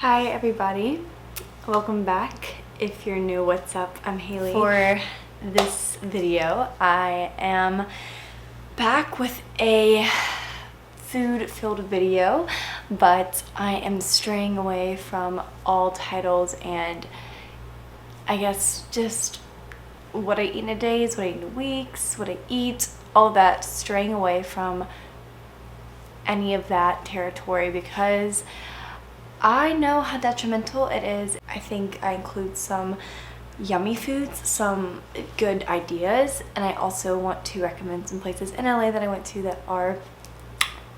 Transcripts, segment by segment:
Hi everybody, welcome back. If you're new, what's up? I'm Haley. For this video, I am back with a food-filled video, but I am straying away from all titles and I guess just what I eat in a day, what I eat in weeks, what I eat, all that, straying away from any of that territory because I know how detrimental it is. I think I include some yummy foods, some good ideas, and I also want to recommend some places in LA that I went to that are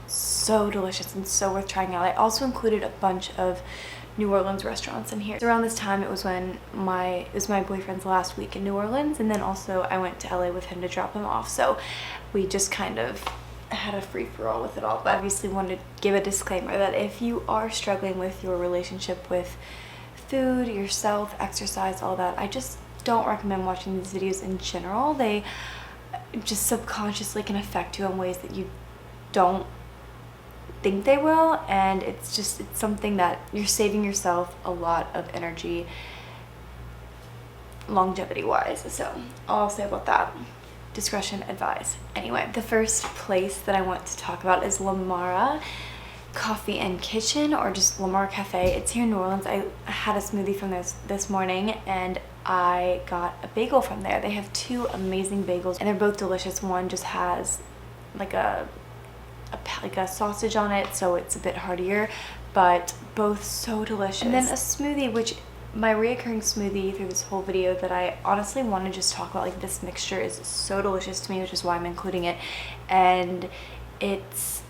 so delicious and so worth trying out. I also included a bunch of New Orleans restaurants in here. So around this time, it was my boyfriend's last week in New Orleans, and then also I went to LA with him to drop him off. So we just kind of had a free-for-all with it all, but obviously wanted to give a disclaimer that if you are struggling with your relationship with food, yourself, exercise, all that, I just don't recommend watching these videos in general. They just subconsciously can affect you in ways that you don't think they will, and it's something that you're saving yourself a lot of energy longevity wise. So all I'll say about that, discretion advised. Anyway, the first place that I want to talk about is LAMARA Coffee and Kitchen, or just LAMARA Cafe. It's here in New Orleans. I had a smoothie from this morning and I got a bagel from there. They have two amazing bagels and they're both delicious. One just has like a sausage on it, so it's a bit heartier, but both so delicious. And then a smoothie, which my reoccurring smoothie through this whole video that I honestly want to just talk about, like, this mixture is so delicious to me, which is why I'm including it. And it's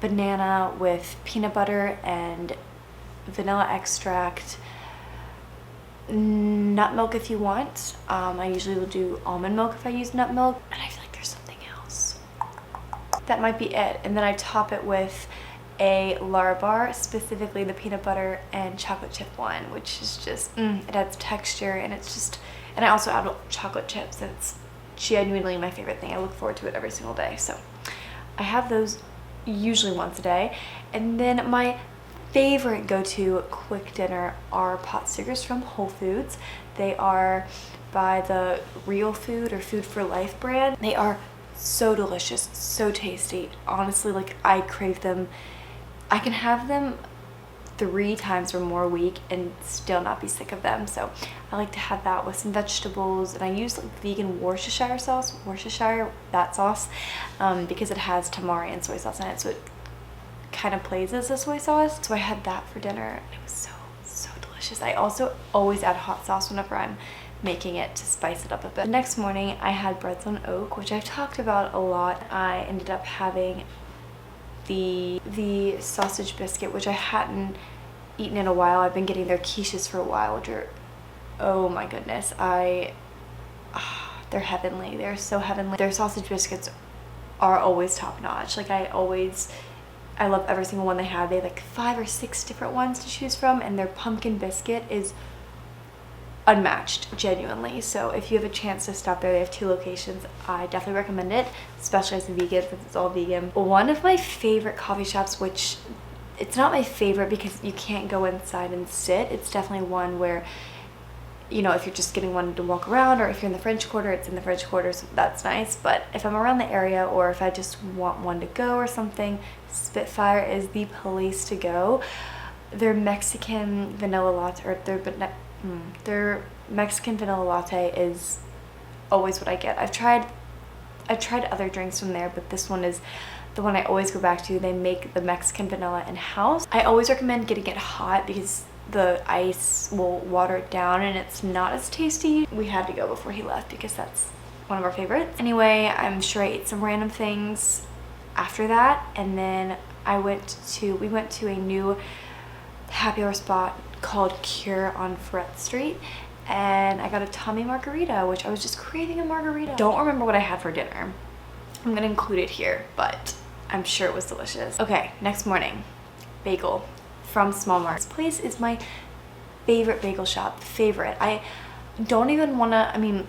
banana with peanut butter and vanilla extract, nut milk if you want. I usually will do almond milk if I use nut milk, and I feel like there's something else. That might be it. And then I top it with a LAMARA bar, specifically the peanut butter and chocolate chip one, which is just, it adds texture, and it's just, and I also add chocolate chips. It's genuinely my favorite thing. I look forward to it every single day. So I have those usually once a day. And then my favorite go-to quick dinner are pot stickers from Whole Foods. They are by the Real Food or Food for Life brand. They are so delicious, so tasty. Honestly, like, I crave them. I can have them 3 times or more a week and still not be sick of them. So I like to have that with some vegetables, and I use like vegan Worcestershire sauce, that sauce, because it has tamari and soy sauce in it, so it kind of plays as a soy sauce. So I had that for dinner and it was so delicious. I also always add hot sauce whenever I'm making it to spice it up a bit. The next morning I had breads on oak, which I've talked about a lot. I ended up having the sausage biscuit, which I hadn't eaten in a while. I've been getting their quiches for a while, which are, oh my goodness, they're heavenly. They're so heavenly. Their sausage biscuits are always top notch. Like, I love every single one they have. They have like 5 or 6 different ones to choose from, and their pumpkin biscuit is unmatched, genuinely. So if you have a chance to stop there, they have 2 locations. I definitely recommend it, especially as a vegan, since it's all vegan. One of my favorite coffee shops, which it's not my favorite because you can't go inside and sit. It's definitely one where, you know, if you're just getting one to walk around, or if you're in the French Quarter, it's in the French Quarter, so that's nice. But if I'm around the area, or if I just want one to go or something, Spitfire is the place to go. Their Mexican vanilla latte, or their Mexican vanilla latte is always what I get. I've tried other drinks from there, but this one is the one I always go back to. They make the Mexican vanilla in-house. I always recommend getting it hot because the ice will water it down and it's not as tasty. We had to go before he left because that's one of our favorites. Anyway, I'm sure I ate some random things after that, and then we went to a new happy hour spot called Cure on Frette Street, and I got a Tommy margarita, which I was just craving a margarita. Don't remember what I had for dinner. I'm gonna include it here, but I'm sure it was delicious. Okay, next morning, bagel from Small Mart. This place is my favorite bagel shop, favorite. I don't even wanna, I mean,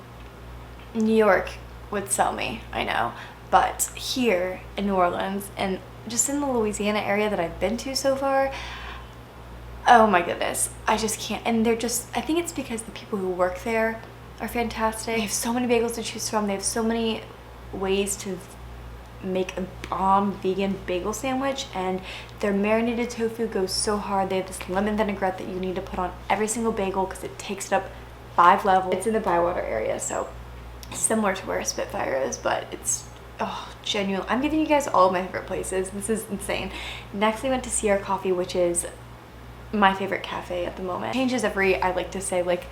New York would sell me, I know, but here in New Orleans and just in the Louisiana area that I've been to so far, oh my goodness, I just can't. And they're just, I think it's because the people who work there are fantastic. They have so many bagels to choose from. They have so many ways to make a bomb vegan bagel sandwich, and their marinated tofu goes so hard. They have this lemon vinaigrette that you need to put on every single bagel because it takes it up 5 levels. It's in the Bywater area, so similar to where Spitfire is, but it's, oh, genuine. I'm giving you guys all of my favorite places. This is insane. Next we went to CR Coffee, which is my favorite cafe at the moment. It changes every, I like to say, like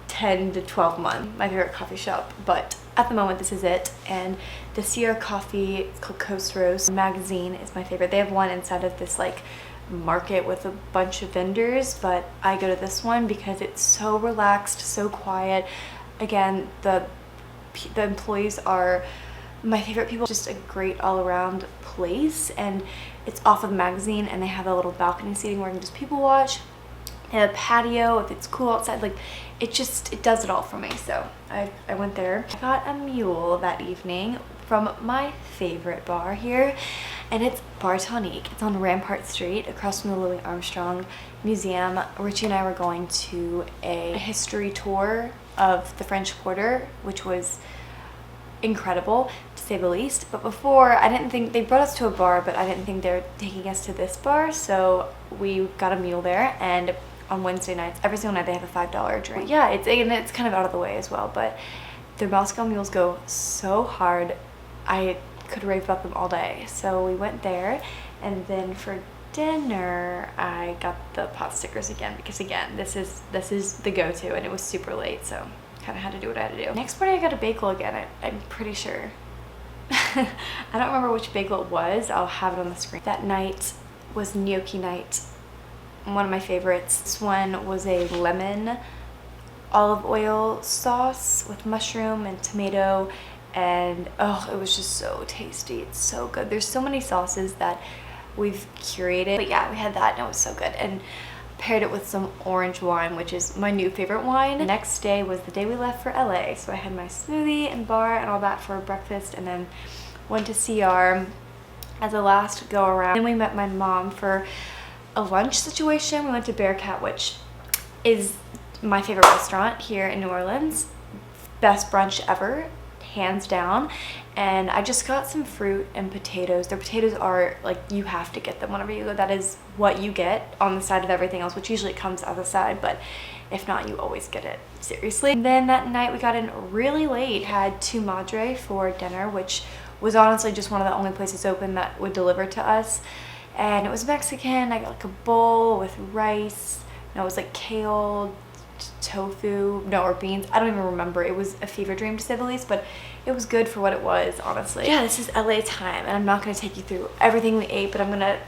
10 to 12 months, my favorite coffee shop, but at the moment this is it. And the CR Coffee, it's called CROSSROAD magazine, is my favorite. They have one inside of this like market with a bunch of vendors, but I go to this one because it's so relaxed, so quiet. Again, the employees are my favorite people. Just a great all-around place, and it's off of the magazine, and they have a little balcony seating where you can just people watch. They have a patio if it's cool outside. Like, it does it all for me. So I went there. I got a mule that evening from my favorite bar here, and it's Bar TONIQUE. It's on Rampart Street across from the Louis Armstrong Museum. Richie and I were going to a history tour of the French Quarter, which was incredible to say the least. But before, I didn't think, they brought us to a bar, but I didn't think they were taking us to this bar, so we got a meal there. And on Wednesday nights, every single night, they have a $5 drink. Yeah, it's kind of out of the way as well, but their Moscow mules go so hard. I could rave about them all day. So we went there, and then for dinner I got the pot stickers again, because again, this is the go-to, and it was super late, so kind of had to do what I had to do. Next morning I got a bagel again. I'm pretty sure. I don't remember which bagel it was. I'll have it on the screen. That night was gnocchi night, one of my favorites. This one was a lemon olive oil sauce with mushroom and tomato, and oh, it was just so tasty. It's so good. There's so many sauces that we've curated, but yeah, we had that and it was so good, and paired it with some orange wine, which is my new favorite wine. The next day was the day we left for LA, so I had my smoothie and bar and all that for breakfast, and then went to CR as a last go around. Then we met my mom for a lunch situation. We went to Bearcat, which is my favorite restaurant here in New Orleans. Best brunch ever, hands down. And I just got some fruit and potatoes. Their potatoes are like, you have to get them whenever you go. That is what you get on the side of everything else, which usually comes as a side, but if not, you always get it, seriously. And then that night we got in really late, had Tu Madre for dinner, which was honestly just one of the only places open that would deliver to us. And it was Mexican. I got like a bowl with rice, and it was like kale, tofu, no, or beans. I don't even remember. It was a fever dream to say the least, but it was good for what it was, honestly. Yeah, this is LA time, and I'm not going to take you through everything we ate, but I'm going to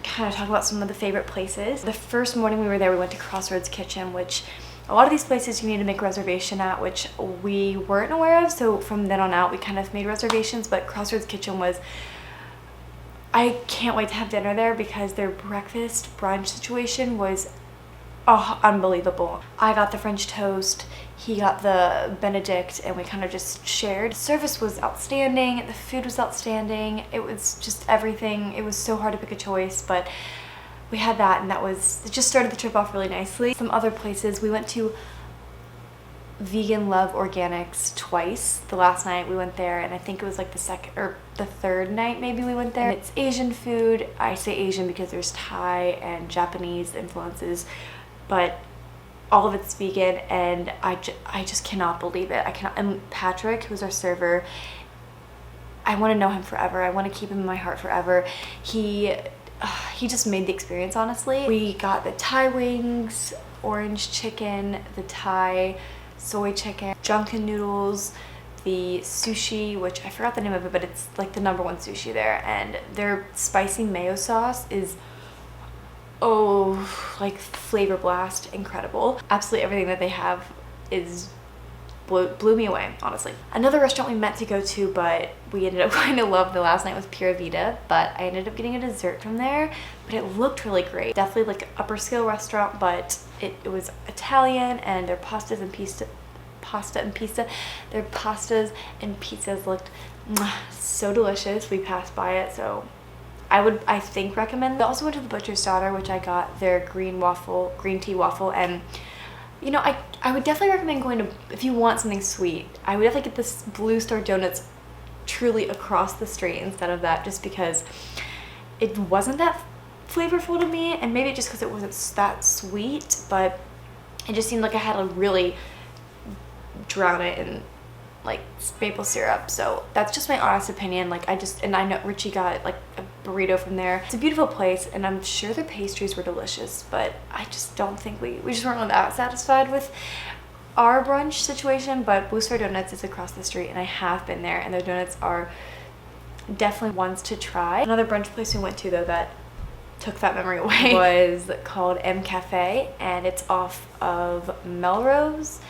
kind of talk about some of the favorite places. The first morning we were there, we went to CROSSROAD's Kitchen, which a lot of these places you need to make a reservation at, which we weren't aware of, so from then on out we kind of made reservations. But CROSSROAD's Kitchen was, I can't wait to have dinner there, because their breakfast brunch situation was, oh, unbelievable. I got the French toast, he got the Benedict, and we kind of just shared. The service was outstanding, the food was outstanding, it was just everything. It was so hard to pick a choice, but we had that, and it just started the trip off really nicely. Some other places, we went to Vegan Love Organics twice. The last night we went there, and I think it was like the second or the third night maybe we went there. And it's Asian food. I say Asian because there's Thai and Japanese influences, but all of it's vegan, and I just cannot believe it. I cannot. And Patrick, who's our server, I want to know him forever. I want to keep him in my heart forever. He just made the experience, honestly. We got the Thai wings, orange chicken, the Thai soy chicken, drunken noodles, the sushi, which I forgot the name of it, but it's like the #1 sushi there, and their spicy mayo sauce is, oh, like flavor blast, incredible. Absolutely everything that they have is blew me away, honestly. Another restaurant we meant to go to, but we ended up going to love the last night, was Pura Vida, but I ended up getting a dessert from there, but it looked really great. Definitely like an upper scale restaurant, but it was Italian, and their pastas and pizzas looked so delicious. We passed by it, so I think recommend. I also went to the Butcher's Daughter, which I got their green tea waffle, and you know, I would definitely recommend going to, if you want something sweet, I would definitely get this Blue Star Donuts truly across the street instead of that, just because it wasn't that flavorful to me, and maybe just because it wasn't that sweet, but it just seemed like I had to really drown it in like maple syrup. So that's just my honest opinion. Like I know Richie got like a burrito from there. It's a beautiful place, and I'm sure the pastries were delicious, but I just don't think we just weren't that satisfied with our brunch situation. But Blue Star Donuts is across the street, and I have been there, and their donuts are definitely ones to try. Another brunch place we went to though that took that memory away was called M Cafe, and it's off of Melrose.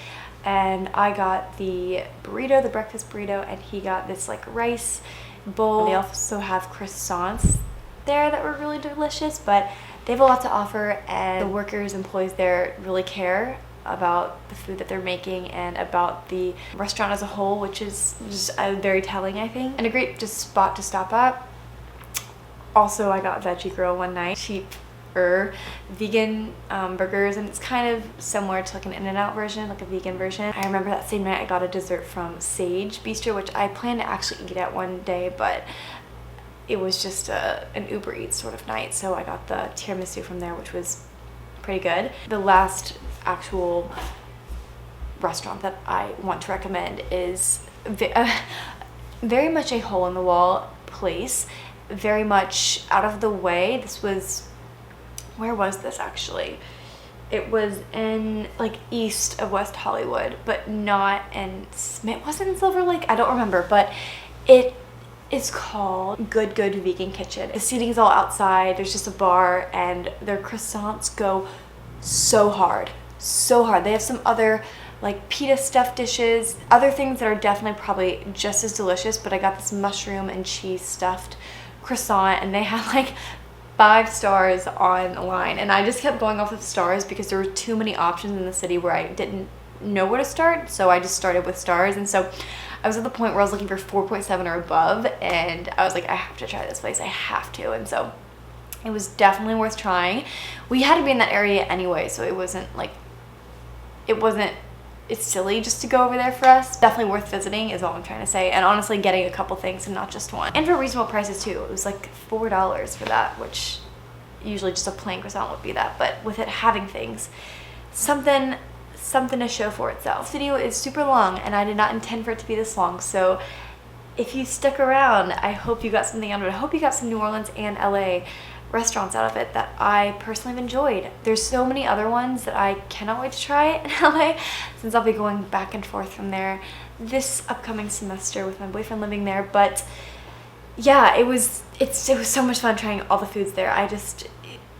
And I got the burrito, the breakfast burrito, and he got this like rice bowl. They also have croissants there that were really delicious, but they have a lot to offer, and the workers, employees there really care about the food that they're making and about the restaurant as a whole, which is just very telling, I think, and a great just spot to stop at. Also, I got Veggie Grill one night, cheaper vegan burgers, and it's kind of similar to like an In-N-Out version, like a vegan version. I remember that same night I got a dessert from Sage Bistro, which I plan to actually eat at one day, but it was just an Uber Eats sort of night, so I got the tiramisu from there, which was pretty good. The last actual restaurant that I want to recommend is very much a hole-in-the-wall place, very much out of the way. This was, where was this actually? It was in like east of West Hollywood, but not in, it wasn't in Silver Lake, I don't remember, but it is called Good Vegan Kitchen. The seating is all outside, there's just a bar, and their croissants go so hard, so hard. They have some other like pita stuffed dishes, other things that are definitely probably just as delicious, but I got this mushroom and cheese stuffed croissant, and they had like 5 stars online, and I just kept going off of stars because there were too many options in the city where I didn't know where to start, so I just started with stars. And so I was at the point where I was looking for 4.7 or above, and I was like, I have to try this place, I have to. And so it was definitely worth trying. We had to be in that area anyway, so it wasn't like, it's silly just to go over there for us. Definitely worth visiting is all I'm trying to say, and honestly getting a couple things and not just one, and for reasonable prices too. It was like $4 for that, which usually just a plain croissant would be that, but with it having things, something to show for itself. This video is super long, and I did not intend for it to be this long, so if you stuck around, I hope you got something out of it. I hope you got some New Orleans and LA restaurants out of it that I personally have enjoyed. There's so many other ones that I cannot wait to try in LA, since I'll be going back and forth from there this upcoming semester with my boyfriend living there. But yeah, it was so much fun trying all the foods there.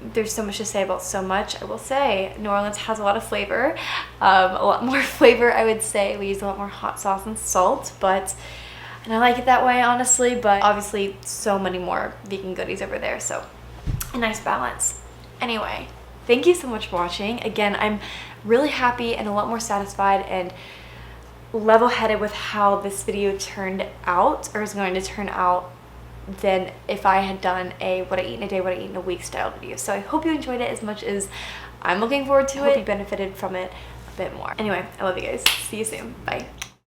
There's so much to say about so much. I will say New Orleans has a lot of flavor, a lot more flavor, I would say. We use a lot more hot sauce and salt, and I like it that way, honestly, but obviously so many more vegan goodies over there, so a nice balance. Anyway, thank you so much for watching. Again, I'm really happy and a lot more satisfied and level-headed with how this video turned out, or is going to turn out, than if I had done a what I eat in a day, what I eat in a week style video. So I hope you enjoyed it as much as I'm looking forward to it. I hope you benefited from it a bit more. Anyway, I love you guys. See you soon. Bye.